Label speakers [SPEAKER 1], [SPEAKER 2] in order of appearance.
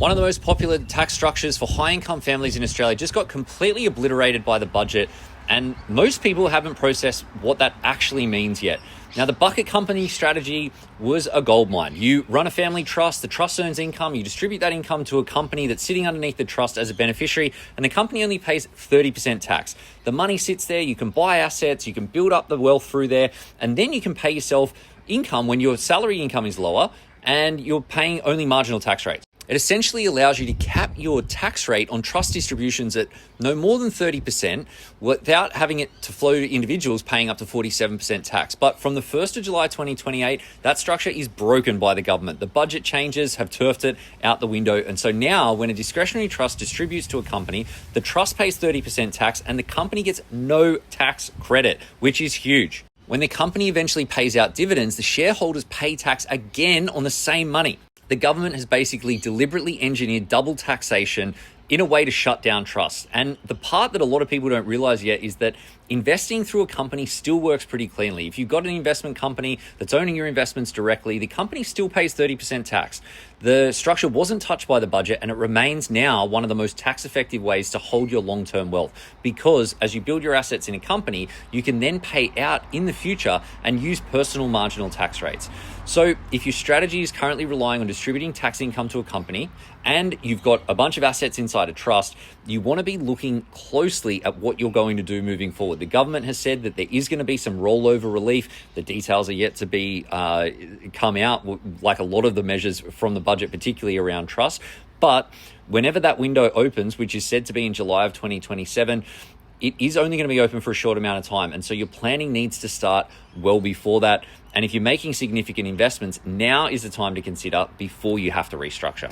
[SPEAKER 1] One of the most popular tax structures for high-income families in Australia just got completely obliterated by the budget, and most people haven't processed what that actually means yet. Now, the bucket company strategy was a goldmine. You run a family trust, the trust earns income, you distribute that income to a company that's sitting underneath the trust as a beneficiary, and the company only pays 30% tax. The money sits there, you can buy assets, you can build up the wealth through there, and then you can pay yourself income when your salary income is lower and you're paying only marginal tax rates. It essentially allows you to cap your tax rate on trust distributions at no more than 30% without having it to flow to individuals paying up to 47% tax. But from the 1st of July 2028, that structure is broken by the government. The budget changes have turfed it out the window. And so now when a discretionary trust distributes to a company, the trust pays 30% tax and the company gets no tax credit, which is huge. When the company eventually pays out dividends, the shareholders pay tax again on the same money. The government has basically deliberately engineered double taxation in a way to shut down trusts. And the part that a lot of people don't realize yet is that investing through a company still works pretty cleanly. If you've got an investment company that's owning your investments directly, the company still pays 30% tax. The structure wasn't touched by the budget, and it remains now one of the most tax-effective ways to hold your long-term wealth, because as you build your assets in a company, you can then pay out in the future and use personal marginal tax rates. So if your strategy is currently relying on distributing tax income to a company and you've got a bunch of assets inside a trust, you want to be looking closely at what you're going to do moving forward. The government has said that there is going to be some rollover relief. The details are yet to be come out, like a lot of the measures from the budget, particularly around trust. But whenever that window opens, which is said to be in July of 2027, it is only going to be open for a short amount of time. And so your planning needs to start well before that. And if you're making significant investments, now is the time to consider before you have to restructure.